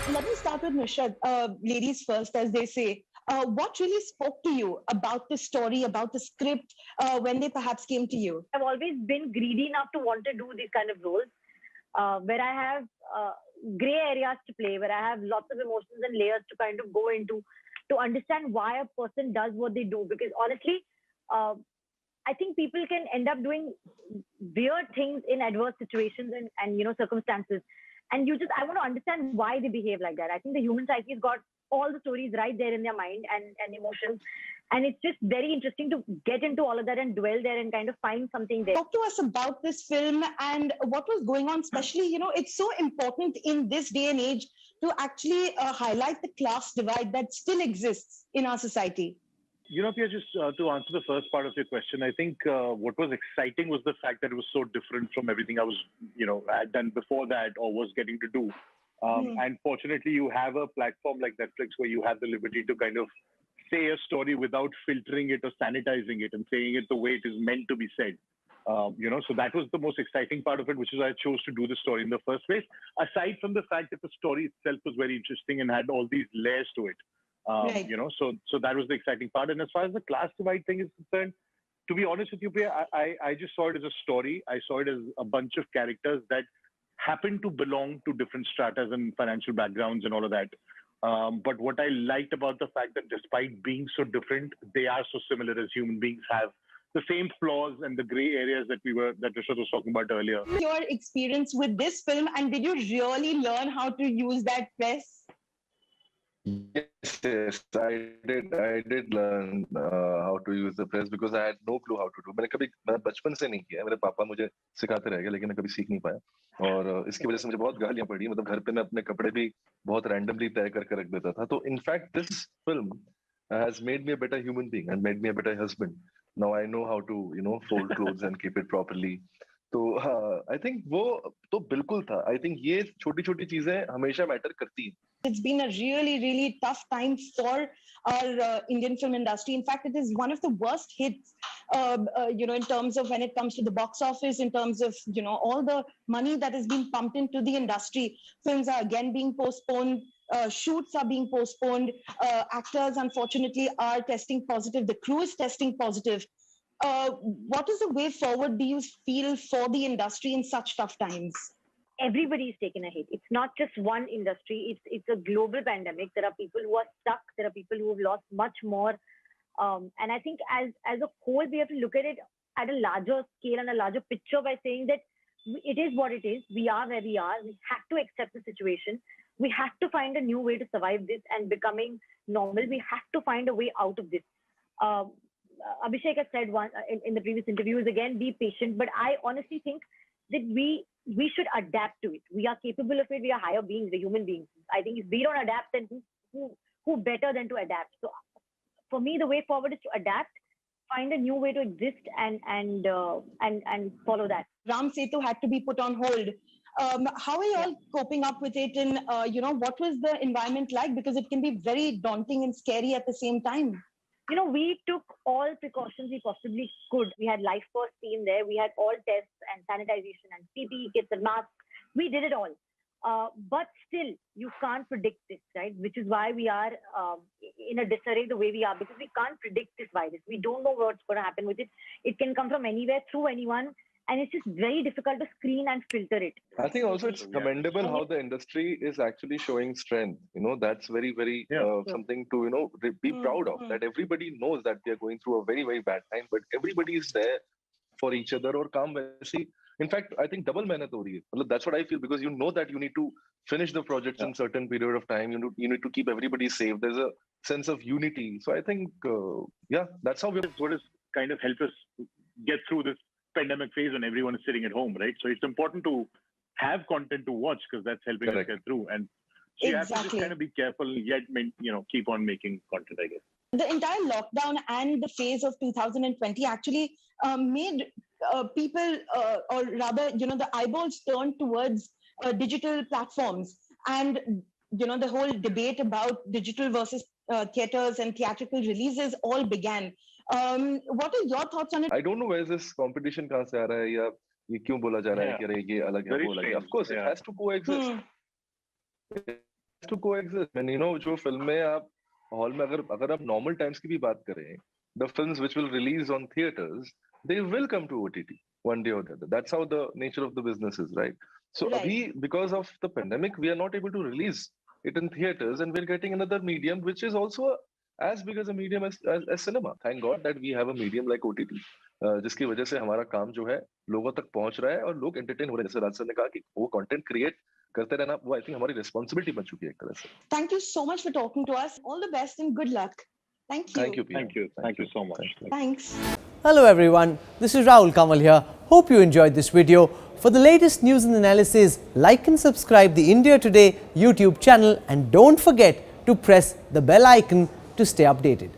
Let me start with Nushat. Ladies first, as they say. What really spoke to you about the story, about the script, when they perhaps came to you? I've always been greedy enough to want to do these kind of roles where I have gray areas to play, where I have lots of emotions and layers to kind of go into to understand why a person does what they do. Because honestly, uh, I think people can end up doing weird things in adverse situations and circumstances. And I want to understand why they behave like that. I think the human psyche's got all the stories right there in their mind and emotions. And it's just very interesting to get into all of that and dwell there and kind of find something there. Talk to us about this film and what was going on, especially, it's so important in this day and age to actually highlight the class divide that still exists in our society. Pia, just to answer the first part of your question, I think what was exciting was the fact that it was so different from everything I was, had done before that or was getting to do. And fortunately, you have a platform like Netflix where you have the liberty to kind of say a story without filtering it or sanitizing it and saying it the way it is meant to be said. So that was the most exciting part of it, which is why I chose to do the story in the first place. Aside from the fact that the story itself was very interesting and had all these layers to it. Right. So that was the exciting part. And as far as the class divide thing is concerned, to be honest with you, Priya, I just saw it as a story. I saw it as a bunch of characters that happen to belong to different stratas and financial backgrounds and all of that. But what I liked about the fact that despite being so different, they are so similar as human beings have the same flaws and the gray areas that Rishad was talking about earlier. Your experience with this film, and did you really learn how to use that press? Yes, I did learn how to use the press because I had no clue how to do. मैंने बचपन से नहीं किया, मेरे पापा मुझे सिखाते रह गए, लेकिन मैं कभी सीख नहीं पाया और इसकी वजह से मुझे बहुत गालियां पड़ी. मतलब घर पे मैं अपने कपड़े भी बहुत रैंडमली तय करके रख देता था. तो in fact this film has made me a better human being and made me a better husband. Now I know how to, fold clothes and keep it properly. तो आई थिंक वो तो बिल्कुल था. आई थिंक ये छोटी छोटी चीजें हमेशा मैटर करती हैं. It's been a really, really tough time for our Indian film industry. In fact, it is one of the worst hits, in terms of when it comes to the box office, in terms of, all the money that is being pumped into the industry. Films are again being postponed. Shoots are being postponed. Actors, unfortunately, are testing positive. The crew is testing positive. What is the way forward, do you feel, for the industry in such tough times? Everybody's taken a hit. It's not just one industry. It's a global pandemic. There are people who are stuck. There are people who have lost much more. And I think as a whole, we have to look at it at a larger scale and a larger picture by saying that it is what it is. We are where we are. We have to accept the situation. We have to find a new way to survive this and becoming normal. We have to find a way out of this. Abhishek has said in the previous interviews, again, be patient. But I honestly think that we should adapt to it. We are capable of it. We are higher beings, we're human beings. I think if we don't adapt, then who better than to adapt? So for me, the way forward is to adapt, find a new way to exist, and follow that. Ram Setu had to be put on hold. How are you all coping up with it? And what was the environment like? Because it can be very daunting and scary at the same time. We took all precautions we possibly could. We had life first team there. We had all tests and sanitization and PPE kits and masks. We did it all. But still, you can't predict this, right? Which is why we are in a disarray the way we are, because we can't predict this virus. We don't know what's going to happen with it. It can come from anywhere, through anyone. And it's just very difficult to screen and filter it. I think also it's commendable how the industry is actually showing strength. That's very, very something to, be proud of. That everybody knows that we are going through a very, very bad time, but everybody is there for each other or काम वैसी. In fact, I think double मेहनत हो रही है. That's what I feel, because you know that you need to finish the project in certain period of time. You need to keep everybody safe. There's a sense of unity. So I think, that's how what has kind of helped us get through this pandemic phase when everyone is sitting at home, right? So it's important to have content to watch because that's helping us get through. And so you have to just kind of be careful, yet keep on making content, I guess. The entire lockdown and the phase of 2020 actually made people, or rather, the eyeballs turned towards digital platforms. And, the whole debate about digital versus theaters and theatrical releases all began. What are your thoughts on it? I don't know where this competition कहाँ से आ रहा है या ये क्यों बोला जा रहा है कि अरे ये अलग है वो अलग है. Of course, it has to coexist. to coexist. And जो फिल्म में आप हॉल में अगर आप नॉर्मल टाइम्स की भी बात करें, the films which will release on theaters, they will come to OTT one day or the other. That's how the nature of the business is, right? So Right. because of the pandemic, we are not able to release it in theaters, and we're getting another medium which is also as big as a medium as cinema. Thank God that we have a medium like OTT, जिसकी वजह से हमारा काम जो है लोगों तक पहुंच रहा है और लोग एंटरटेन हो रहे हैं. जैसे राज सर ने कहा कि वो कंटेंट क्रिएट करते रहना, वो आई थिंक हमारी रिस्पॉन्सिबिलिटी बन चुकी है एक तरह से. Thank you so much for talking to us. All the best and good luck. Thank you. Thank you, Pia. Thank you so much. Thanks. Hello everyone, this is Rahul Kamal here. Hope you enjoyed this video. For the latest news and analysis, like and subscribe the India Today YouTube channel and don't forget to press the bell icon to stay updated.